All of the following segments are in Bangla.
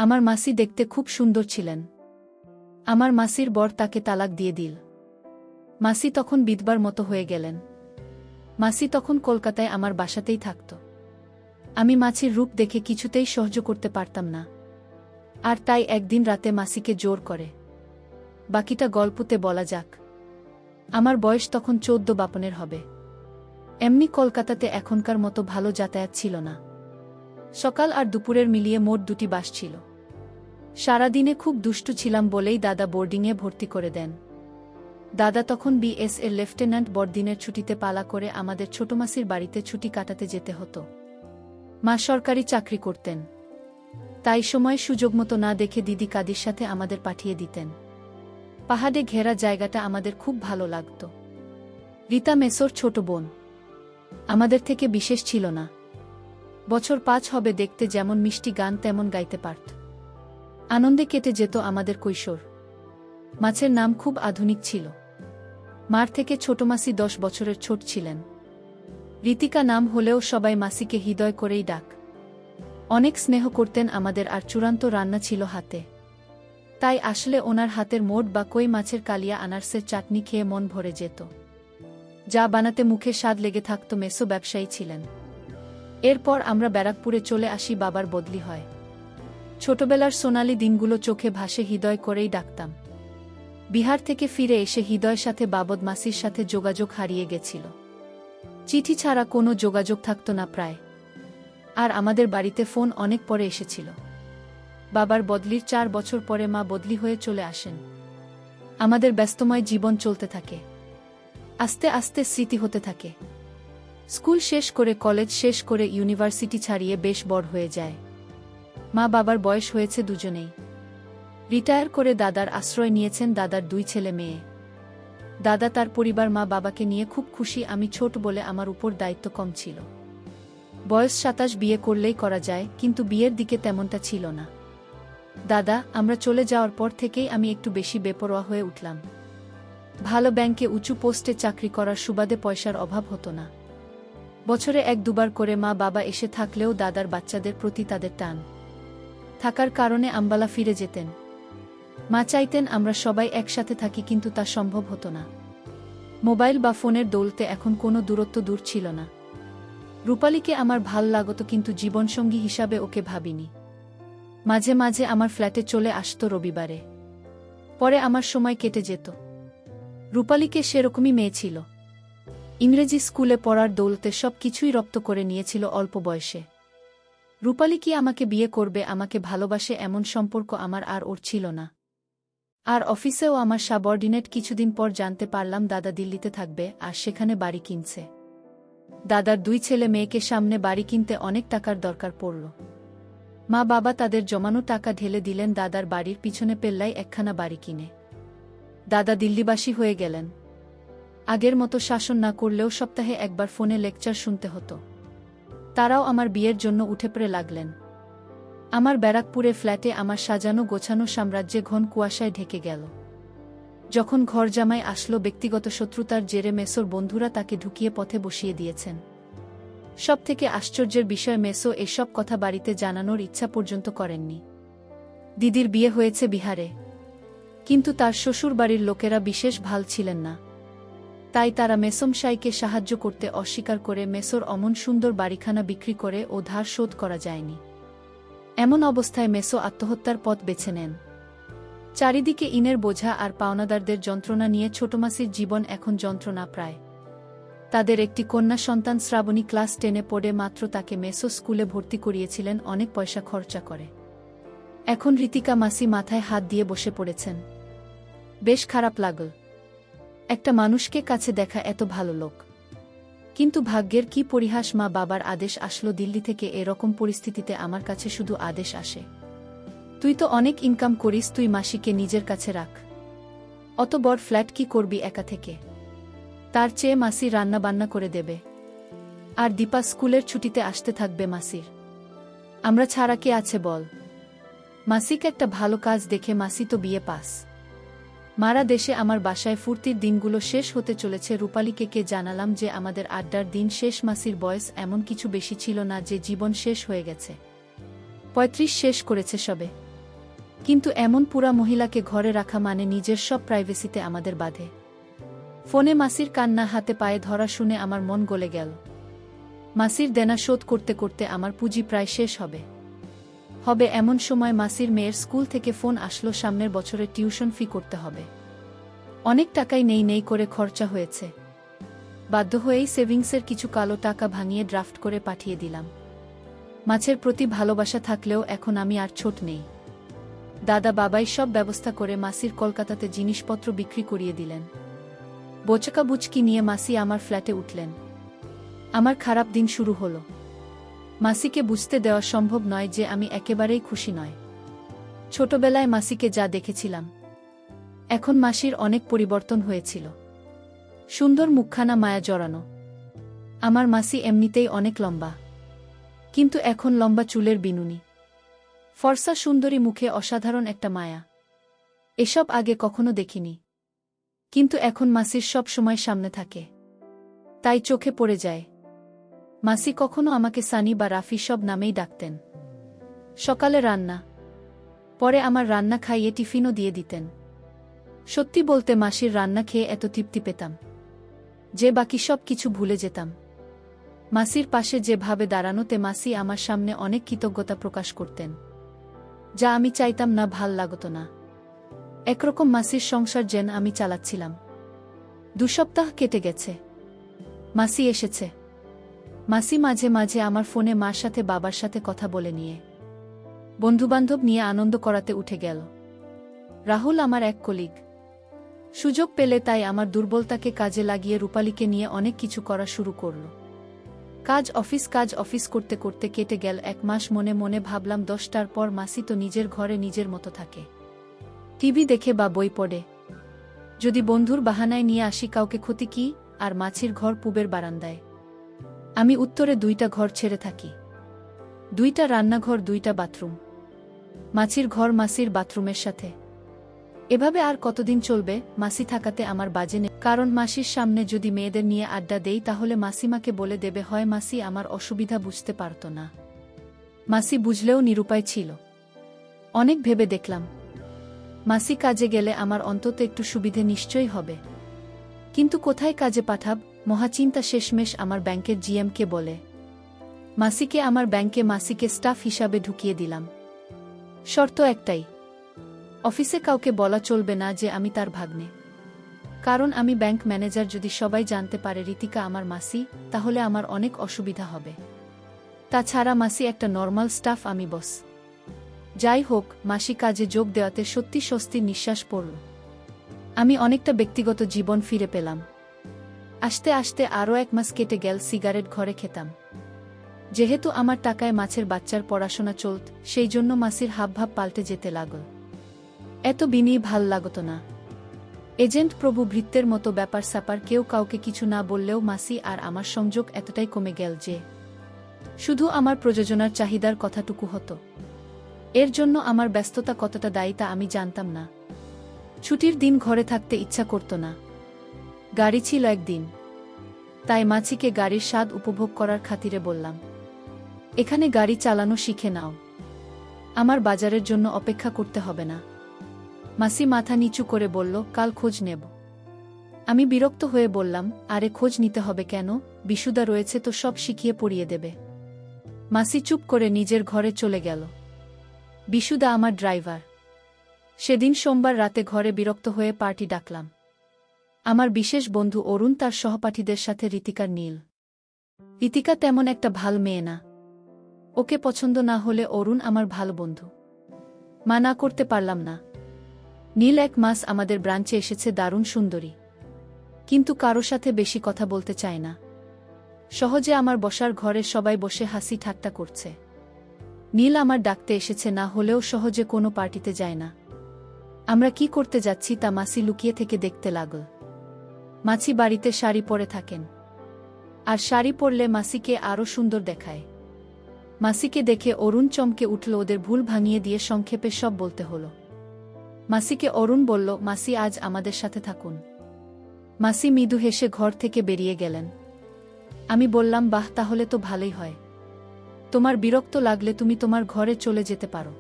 আমার মাসি দেখতে খুব সুন্দর ছিলেন। আমার মাসির বর তাকে তালাক দিয়ে দিল। মাসি তখন বিধবার মতো হয়ে গেলেন। মাসি তখন কলকাতায় আমার বাসাতেই থাকত। আমি মাছির রূপ দেখে কিছুতেই সহ্য করতে পারতাম না, আর তাই একদিন রাতে মাসিকে জোর করে। বাকিটা গল্পতে বলা যাক। আমার বয়স তখন 14 বাপনের হবে। এমনি কলকাতাতে এখনকার মতো ভালো যাতায়াত ছিল না। সকাল আর দুপুরের মিলিয়ে মোট 2টি বাস ছিল। সারাদিনে খুব দুষ্টু ছিলাম বলেই দাদা বোর্ডিংয়ে ভর্তি করে দেন। দাদা তখন বিএস এর লেফটেন্যান্ট, বড়দিনের ছুটিতে পালা করে আমাদের ছোটমাসির বাড়িতে ছুটি কাটাতে যেতে হতো। মা সরকারি চাকরি করতেন, তাই সময় সুযোগমতো না দেখে দিদি কাদির সাথে আমাদের পাঠিয়ে দিতেন। পাহাড়ে ঘেরা জায়গাটা আমাদের খুব ভালো লাগত। রীতা মেসোর ছোট বোন, আমাদের থেকে বিশেষ ছিল না। বছর 5 হবে, দেখতে যেমন মিষ্টি, গান তেমন গাইতে পারত। আনন্দে কেটে যেত আমাদের কৈশোর। মাছের নাম খুব আধুনিক ছিল। মার থেকে ছোট মাসি 10 বছরের ছোট ছিলেন। রীতিকা নাম হলেও সবাই মাসিকে হৃদয় করেই ডাক। অনেক স্নেহ করতেন আমাদের, আর চূড়ান্ত রান্না ছিল হাতে। তাই আসলে ওনার হাতের মোট বা কই মাছের কালিয়া আনারসের চাটনি খেয়ে মন ভরে যেত। যা বানাতে মুখে স্বাদ লেগে থাকত। মেসো ব্যবসায়ী ছিলেন। এরপর আমরা ব্যারাকপুরে চলে আসি, বাবার বদলি হয়। ছোটবেলার সোনালি দিনগুলো চোখে ভাসে, হৃদয় করেই ডাকতাম। বিহার থেকে ফিরে এসে হৃদয়ের সাথে বাবদ মাসির সাথে যোগাযোগ হারিয়ে গেছিল। চিঠি ছাড়া কোনো যোগাযোগ থাকত না প্রায়। আর আমাদের বাড়িতে ফোন অনেক পরে এসেছিল। বাবার বদলির 4 বছর পরে মা বদলি হয়ে চলে আসেন। আমাদের ব্যস্তময় জীবন চলতে থাকে। আস্তে আস্তে স্মৃতি হতে থাকে। স্কুল শেষ করে, কলেজ শেষ করে, ইউনিভার্সিটি ছাড়িয়ে বেশ বড় হয়ে যায়। মা বাবার বয়স হয়েছে দুজনেই। রিটায়ার করে দাদার আশ্রয় নিয়েছেন দাদার 2 ছেলে মেয়ে। দাদা তার পরিবার, মা বাবাকে নিয়ে খুব খুশি। আমি ছোট বলে আমার উপর দায়িত্ব কম ছিল। বয়স 27, বিয়ে করলেই করা যায়, কিন্তু বিয়ের দিকে তেমনটা ছিল না। দাদা আমরা চলে যাওয়ার পর থেকেই আমি একটু বেশি বেপরোয়া হয়ে উঠলাম। ভালো ব্যাংকে উঁচু পোস্টে চাকরি করার সুবাদে পয়সার অভাব হতো না। বছরে 1-2 বার করে মা বাবা এসে থাকলেও দাদার বাচ্চাদের প্রতি তাদের টান থাকার কারণে আম্বালা ফিরে যেতেন। মা চাইতেন আমরা সবাই একসাথে থাকি, কিন্তু তা সম্ভব হতো না। মোবাইল বা ফোনের দৌলতে এখন কোনো দূরত্ব দূর ছিল না। রূপালীকে আমার ভাল লাগত, কিন্তু জীবনসঙ্গী হিসাবে ওকে ভাবিনি। মাঝে মাঝে আমার ফ্ল্যাটে চলে আসতো রবিবারে। পরে আমার সময় কেটে যেত। রূপালীকে সেরকমই মেয়ে ছিল। ইংরেজি স্কুলে পড়ার দৌলতে সব কিছুই রপ্ত করে নিয়েছিল অল্প বয়সে। রূপালী কি আমাকে বিয়ে করবে, আমাকে ভালোবাসে, এমন সম্পর্ক আমার আর ওর ছিল না। আর অফিসেও আমার সাবঅর্ডিনেট। কিছুদিন পর জানতে পারলাম দাদা দিল্লিতে থাকবে, আর সেখানে বাড়ি কিনছে। দাদার 2 ছেলে মেয়েকে সামনে বাড়ি কিনতে অনেক টাকার দরকার পড়ল। মা বাবা তাদের জমানো টাকা ঢেলে দিলেন দাদার বাড়ির পিছনে পেল্লায় একখানা বাড়ি কিনে। দাদা দিল্লিবাসী হয়ে গেলেন। আগের মতো শাসন না করলেও সপ্তাহে 1 বার ফোনে লেকচার শুনতে হতো। তারাও আমার বিয়ের জন্য উঠে পড়ে লাগলেন। আমার ব্যারাকপুরে ফ্ল্যাটে আমার সাজানো গোছানো সাম্রাজ্যে ঘন কুয়াশায় ঢেকে গেল। যখন ঘর জামাই আসলো, ব্যক্তিগত শত্রুতার জেরে মেসোর বন্ধুরা তাকে ঢুকিয়ে পথে বসিয়ে দিয়েছেন। সবথেকে আশ্চর্যের বিষয়, মেসো এসব কথা বাড়িতে জানানোর ইচ্ছা পর্যন্ত করেননি। দিদির বিয়ে হয়েছে বিহারে, কিন্তু তার শ্বশুর বাড়ির লোকেরা বিশেষ ভাল ছিলেন না। তাই তারা মেসমশাইকে সাহায্য করতে অস্বীকার করে মেসোর অমন সুন্দর বাড়িখানা বিক্রি করে ও ধার শোধ করা যায়নি। এমন অবস্থায় মেসো আত্মহত্যার পথ বেছে নেন। চারিদিকে ইনের বোঝা আর পাওনাদারদের যন্ত্রণা নিয়ে ছোটমাসির জীবন এখন যন্ত্রণা প্রায়। তাদের একটি কন্যা সন্তান শ্রাবণী ক্লাস 10-এ পড়ে মাত্র, তাকে মেসো স্কুলে ভর্তি করিয়েছিলেন অনেক পয়সা খরচা করে। এখন রীতিকা মাসি মাথায় হাত দিয়ে বসে পড়েছেন। বেশ খারাপ লাগল। একটা মানুষকে কাছে দেখা এত ভালো লোক, কিন্তু ভাগ্যের কি পরিহাস, মা বাবার আদেশ আসলো দিল্লি থেকে। এরকম পরিস্থিতিতে আমার কাছে শুধু আদেশ আসে, তুই তো অনেক ইনকাম করিস, তুই মাসিকে নিজের কাছে রাখ। অত বড় ফ্ল্যাট কি করবি একা থেকে? তার চেয়ে মাসি রান্না বান্না করে দেবে, আর দীপা স্কুলের ছুটিতে আসতে থাকবে মাসির। আমরা ছাড়া কে আছে বল? মাসিক একটা ভালো কাজ দেখে, মাসি তো বিয়ে পাস। মারা দেশে আমার বাসায় ফুর্তির দিনগুলো শেষ হতে চলেছে। রূপালীকে কে জানালাম যে আমাদের আড্ডার দিন শেষ। মাসির বয়স এমন কিছু বেশি ছিল না যে জীবন শেষ হয়ে গেছে। 35 শেষ করেছে সবে। কিন্তু এমন পুরা মহিলাকে ঘরে রাখা মানে নিজের সব প্রাইভেসিতে আমাদের বাধে। ফোনে মাসির কান্না হাতে পায়ে ধরা শুনে আমার মন গলে গেল। মাসির দেনা শোধ করতে করতে আমার পুঁজি প্রায় শেষ হবে এমন সময় মাসির মেয়ের স্কুল থেকে ফোন আসলো, সামনের বছরে টিউশন ফি করতে হবে। অনেক টাকাই নেই করে খরচা হয়েছে। বাধ্য হয়েই সেভিংসের কিছু কালো টাকা ভাঙিয়ে ড্রাফট করে পাঠিয়ে দিলাম। মাছের প্রতি ভালোবাসা থাকলেও এখন আমি আর ছোট নেই। দাদা বাবাই সব ব্যবস্থা করে মাসির কলকাতাতে জিনিসপত্র বিক্রি করিয়ে দিলেন। বোচকা বুচকি নিয়ে মাসি আমার ফ্ল্যাটে উঠলেন। আমার খারাপ দিন শুরু হলো। মাসিকে বুঝতে দেওয়া সম্ভব নয় যে আমি একেবারেই খুশি নয়। ছোটবেলায় মাসিকে যা দেখেছিলাম, এখন মাসির অনেক পরিবর্তন হয়েছিল। সুন্দর মুখখানা মায়া জড়ানো। আমার মাসি এমনিতেই অনেক লম্বা, কিন্তু এখন লম্বা চুলের বিনুনি, ফর্সা সুন্দরী মুখে অসাধারণ একটা মায়া। এসব আগে কখনো দেখিনি, কিন্তু এখন মাসির সব সময় সামনে থাকে, তাই চোখে পড়ে যায়। মাসি কখনো আমাকে সানি বা রাফি সব নামেই ডাকতেন। সকালে রান্না, পরে আমার রান্না খাইয়ে টিফিনও দিয়ে দিতেন। সত্যি বলতে মাসির রান্না খেয়ে এত তৃপ্তি পেতাম যে বাকি সব কিছু ভুলে যেতাম। মাসির পাশে যেভাবে দাঁড়ানোতে মাসি আমার সামনে অনেক কৃতজ্ঞতা প্রকাশ করতেন, যা আমি চাইতাম না, ভাল লাগতো না। একরকম মাসির সংসার যেন আমি চালাচ্ছিলাম। 2 সপ্তাহ কেটে গেছে। মাসি এসেছে। মাসি মাঝে মাঝে আমার ফোনে মার সাথে বাবার সাথে কথা বলে নিয়ে বন্ধুবান্ধব নিয়ে আনন্দ করাতে উঠে গেল। রাহুল আমার এক কলিগ। সুযোগ পেলে তাই আমার দুর্বলতাকে কাজে লাগিয়ে রূপালীকে নিয়ে অনেক কিছু করা শুরু করল। কাজ অফিস করতে করতে কেটে গেল 1 মাস। মনে মনে ভাবলাম 10টার পর মাসি তো নিজের ঘরে নিজের মতো থাকে, টিভি দেখে বা বই পড়ে। যদি বন্ধুর বাহানায় নিয়ে আসি কাউকে, ক্ষতি কি? আর মাছির ঘর পূবের বারান্দায়, আমি উত্তরে 2টা ঘর ছেড়ে থাকি। 2টা রান্নাঘর, 2টা বাথরুম। মাছির ঘর মাসির বাথরুমের সাথে। এভাবে আর কতদিন চলবে? মাসি থাকাতে আমার বাজে নেই, কারণ মাসির সামনে যদি মেয়েদের নিয়ে আড্ডা দেই তাহলে মাসিমাকে বলে দেবে হয় মাসি আমার অসুবিধা বুঝতে পারত না। মাসি বুঝলেও নিরুপায় ছিল। অনেক ভেবে দেখলাম মাসি কাজে গেলে আমার অন্তত একটু সুবিধে নিশ্চয়ই হবে, কিন্তু কোথায় কাজে পাঠাব? মহাচিন্তা। শেষমেশ আমার ব্যাংকের জিএমকে বলে মাসিকে আমার ব্যাংকে মাসিকে স্টাফ হিসাবে ঢুকিয়ে দিলাম। শর্ত একটাই, অফিসে কাউকে বলা চলবে না যে আমি তার ভাগ্নে, কারণ আমি ব্যাংক ম্যানেজার। যদি সবাই জানতে পারে ঋতিকা আমার মাসি, তাহলে আমার অনেক অসুবিধা হবে। তাছাড়া মাসি একটা নর্মাল স্টাফ, আমি বস। যাই হোক, মাসি কাজে যোগ দেওয়াতে সত্যি স্বস্তির নিঃশ্বাস পড়ল। আমি অনেকটা ব্যক্তিগত জীবন ফিরে পেলাম। আস্তে আস্তে আরও 1 মাস কেটে গেল। সিগারেট ঘরে খেতাম। যেহেতু আমার টাকায় মাছের বাচ্চার পড়াশোনা চলত, সেই জন্য মাসির হাবভাব পাল্টে যেতে লাগল। এত বিনি ভাল লাগত না। এজেন্ট প্রভু ভৃত্যের মতো ব্যাপার স্যাপার, কেউ কাউকে কিছু না বললেও মাসি আর আমার সংযোগ এতটাই কমে গেল যে শুধু আমার প্রযোজনার চাহিদার কথাটুকু হতো। এর জন্য আমার ব্যস্ততা কতটা দায়ী তা আমি জানতাম না। ছুটির দিন ঘরে থাকতে ইচ্ছা করত না। গাড়ি ছিল একদিন, তাই মাছিকে গাড়ির স্বাদ উপভোগ করার খাতিরে বললাম, এখানে গাড়ি চালানো শিখে নাও, আমার বাজারের জন্য অপেক্ষা করতে হবে না। মাসি মাথা নিচু করে বলল, কাল খোঁজ নেব। আমি বিরক্ত হয়ে বললাম, আরে খোঁজ নিতে হবে কেন? বিশুদা রয়েছে তো, সব শিখিয়ে পড়িয়ে দেবে। মাসি চুপ করে নিজের ঘরে চলে গেল। বিশুদা আমার ড্রাইভার। সেদিন সোমবার রাতে ঘরে বিরক্ত হয়ে পার্টি ডাকলাম। আমার বিশেষ বন্ধু অরুণ, তার সহপাঠীদের সাথে ঋতিকার নীল। ঋতিকা তেমন একটা ভাল মেয়ে না। ওকে পছন্দ না হলে অরুণ আমার ভালো বন্ধু, মানা করতে পারলাম না। নীল 1 মাস আমাদের ব্রাঞ্চে এসেছে, দারুণ সুন্দরী, কিন্তু কারো সাথে বেশি কথা বলতে চায় না। সহজে আমার বসার ঘরে সবাই বসে হাসি ঠাট্টা করছে। নীল আমার ডাকতে এসেছে, না হলেও সহজে কোনো পার্টিতে যায় না। আমরা কি করতে যাচ্ছি তা মাসি লুকিয়ে থেকে দেখতে লাগল। মাছি বাড়িতে শাড়ি পরে থাকেন, আর শাড়ি পরলে মাসিকে আরও সুন্দর দেখায়। মাসিকে দেখে অরুণ চমকে উঠল। ওদের ভুল ভাঙিয়ে দিয়ে সংক্ষেপে সব বলতে হলো। মাসিকে অরুণ বলল, মাসি আজ আমাদের সাথে থাকুন। মাসি মৃদু হেসে ঘর থেকে বেরিয়ে গেলেন। আমি বললাম, বাহ, তাহলে তো ভালোই হয়। তোমার বিরক্ত লাগলে তুমি তোমার ঘরে চলে যেতে পারো।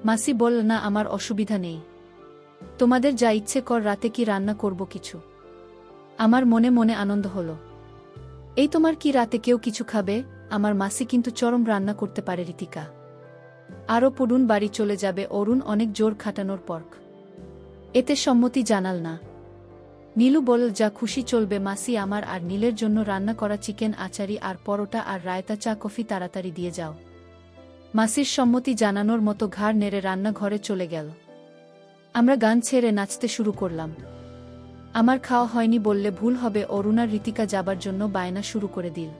মাসি বলল, না, আমার অসুবিধা নেই। তোমাদের যা ইচ্ছে কর, রাতে কি রান্না করব কিছু। আমার মনে মনে আনন্দ হলো। এই তোমার কি রাতে কেউ কিছু খাবে? আমার মাসি কিন্তু চরম রান্না করতে পারে রীতিকা। আরও পড়ুন, বাড়ি চলে যাবে অরুণ অনেক জোর খাটানোর পর। এতে সম্মতি জানাল না। নীলু বলল, যা খুশি চলবে মাসি, আমার আর নীলের জন্য রান্না করা চিকেন, আচারি আর পরোটা আর রায়তা, চা কফি তাড়াতাড়ি দিয়ে যাও। মাসির সম্মতি জানানোর মতো ঘাড় নেড়ে রান্নাঘরে চলে গেল। আমরা গান ছেড়ে নাচতে শুরু করলাম। আমার খাওয়া হয়নি বললে ভুল হবে, অরুণ আর রীতিকা যাবার জন্য বায়না শুরু করে দিল।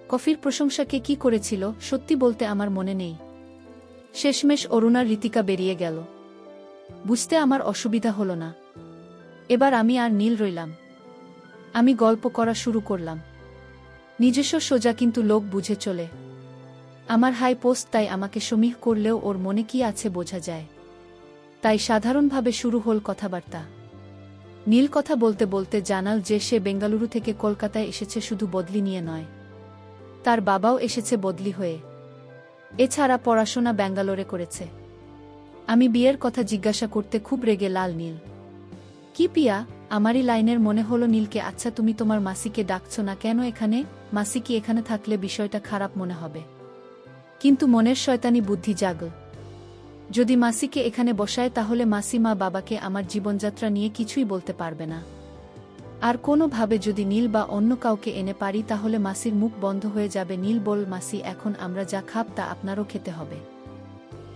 কফির প্রশংসাকে কি করেছিল সত্যি বলতে আমার মনে নেই। শেষমেশ অরুণ আর রীতিকা বেরিয়ে গেল। বুঝতে আমার অসুবিধা হলো না। এবার আমি আর নীল রইলাম। আমি গল্প করা শুরু করলাম। নিজস্ব সোজা, কিন্তু লোক বুঝে চলে। আমার হাই পোস্ট, তাই আমাকে সমীহ করলেও ওর মনে কি আছে বোঝা যায়। তাই সাধারণভাবে শুরু হল কথাবার্তা। নীল কথা বলতে বলতে জানাল যে সে বেঙ্গালুরু থেকে কলকাতায় এসেছে শুধু বদলি নিয়ে নয়, তার বাবাও এসেছে বদলি হয়ে। এছাড়া পড়াশোনা ব্যাঙ্গালোরে করেছে। আমি বিয়ের কথা জিজ্ঞাসা করতে খুব রেগে লাল নীল। কি পিয়া? আমারই লাইনের মনে হলো নীলকে। আচ্ছা, তুমি তোমার মাসিকে ডাকছ না কেন এখানে? মাসি কি এখানে থাকলে বিষয়টা খারাপ মনে হবে? কিন্তু মনের শয়তানি বুদ্ধি জাগল। যদি মাসিকে এখানে বসায় তাহলে মাসি মা বাবাকে আমার জীবনযাত্রা নিয়ে কিছুই বলতে পারবে না। আর কোনোভাবে যদি নীল বা অন্য কাউকে এনে পারি তাহলে মাসির মুখ বন্ধ হয়ে যাবে। নীল বল, মাসি, এখন আমরা যা খাব তা আপনারও খেতে হবে।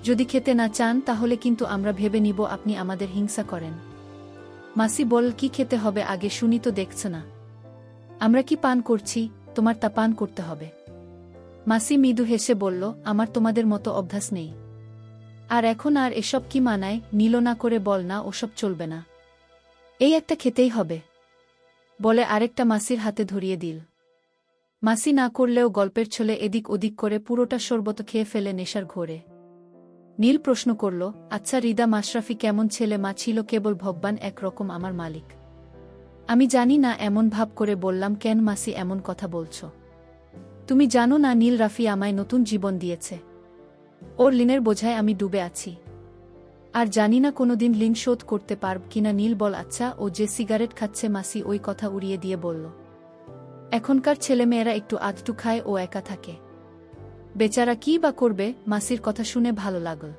যদি খেতে না চান তাহলে কিন্তু আমরা ভেবে নিব আপনি আমাদের হিংসা করেন। মাসি বল, কি খেতে হবে আগে শুনি তো, দেখছ না আমরা কি পান করছি? তোমার তা পান করতে হবে। মাসি মৃদু হেসে বলল, আমার তোমাদের মতো অভ্যাস নেই। আর এখন আর এসব কি মানায়? নীল না করে বল না, ওসব চলবে না, এই একটা খেতেই হবে বলে আরেকটা মাসির হাতে ধরিয়ে দিল। মাসি না করলেও গল্পের ছলে এদিক ওদিক করে পুরোটা শরবত খেয়ে ফেলে নেশার ঘোরে। নীল প্রশ্ন করল, আচ্ছা রিদা মাশরাফি কেমন ছেলে? মা ছিল কেবল ভগবান একরকম আমার মালিক। আমি জানি না, এমন ভাব করে বললাম। কেন মাসি এমন কথা বলছ? তুমি জানো না নীল রাফি আমায় নতুন জীবন দিয়েছে। ওর ঋণের বোঝায় আমি ডুবে আছি। আর জানি না কোনোদিন ঋণ শোধ করতে পারব কিনা। নীল বল, আচ্ছা ও যে সিগারেট খাচ্ছে? মাসি ওই কথা উড়িয়ে দিয়ে বলল, এখনকার ছেলেমেয়েরা একটু আধটু খায়, ও একা থাকে, বেচারা কী বা করবে। মাসির কথা শুনে ভালো লাগল।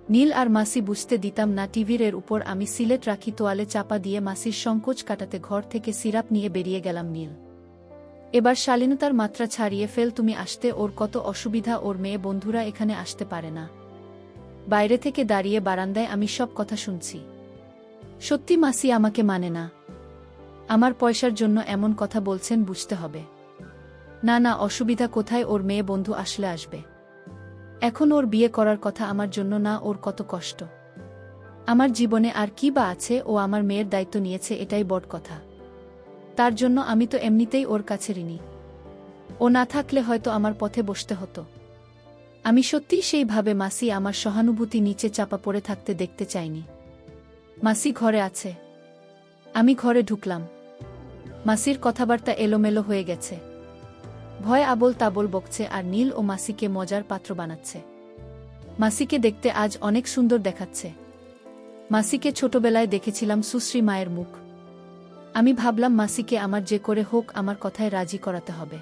নীল আর মাসি বুঝতে দিতাম না। টিভির এর উপর আমি সিলেট রাখি তোয়ালে চাপা দিয়ে মাসির সংকোচ কাটাতে ঘর থেকে সিরাপ নিয়ে বেরিয়ে গেলাম। নীল এবার শালীনতার মাত্রা ছাড়িয়ে ফেল। তুমি আসতে ওর কত অসুবিধা, ওর মেয়ে বন্ধুরা এখানে আসতে পারে না। বাইরে থেকে দাঁড়িয়ে বারান্দায় আমি সব কথা শুনছি। সত্যি মাসি আমাকে মানে না। আমার পয়সার জন্য এমন কথা বলছেন, বুঝতে হবে। না না, অসুবিধা কোথায়? ওর মেয়ে বন্ধু আসলে আসবে। এখন ওর বিয়ে করার কথা আমার জন্য না, ওর কত কষ্ট। আমার জীবনে আর কি বা আছে? ও আমার মেয়ের দায়িত্ব নিয়েছে, এটাই বড় কথা। তার জন্য আমি তো এমনিতেই ওর কাছে ঋণী। ও না থাকলে হয়তো আমার পথে বসতে হতো। আমি সত্যিই সেইভাবে মাসি আমার সহানুভূতি নিচে চাপা পড়ে থাকতে দেখতে চাইনি। মাসি ঘরে আছে। আমি ঘরে ঢুকলাম। মাসির কথাবার্তা এলোমেলো হয়ে গেছে। ভয় আবোল তাবোল বকছে আর নীল ও মাসিকে মজার পাত্র বানাচ্ছে। মাসিকে দেখতে আজ অনেক সুন্দর দেখাচ্ছে। মাসিকে ছোটবেলায় দেখেছিলাম সুশ্রী মায়ের মুখ। আমি ভাবলাম মাসিকে আমার যে করে হোক আমার কথায় রাজি করাতে হবে।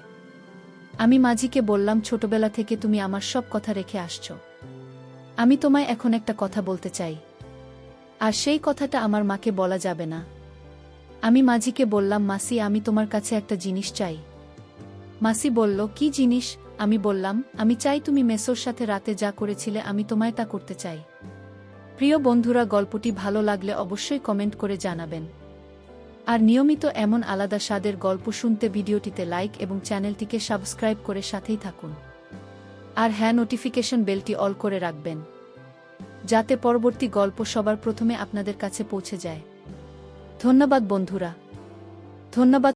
আমি মাঝিকে বললাম, ছোটবেলা থেকে তুমি আমার সব কথা রেখে আসছ। আমি তোমায় এখন একটা কথা বলতে চাই, আর সেই কথাটা আমার মাকে বলা যাবে না। আমি মাঝিকে বললাম, মাসি, আমি তোমার কাছে একটা জিনিস চাই। মাসি বলল, কি জিনিস? আমি বললাম, আমি চাই তুমি মেসোর সাথে রাতে যা করেছিলে আমি তোমায় তা করতে চাই। প্রিয় বন্ধুরা, গল্পটি ভালো লাগলে অবশ্যই কমেন্ট করে জানাবেন। আর নিয়মিত এমন আলাদা স্বাদের গল্প শুনতে ভিডিওটিতে লাইক এবং চ্যানেলটিকে সাবস্ক্রাইব করে সাথেই থাকুন। আর হ্যাঁ, নোটিফিকেশন বেলটি অল করে রাখবেন, যাতে পরবর্তী গল্প সবার প্রথমে আপনাদের কাছে পৌঁছে যায়। ধন্যবাদ বন্ধুরা, ধন্যবাদ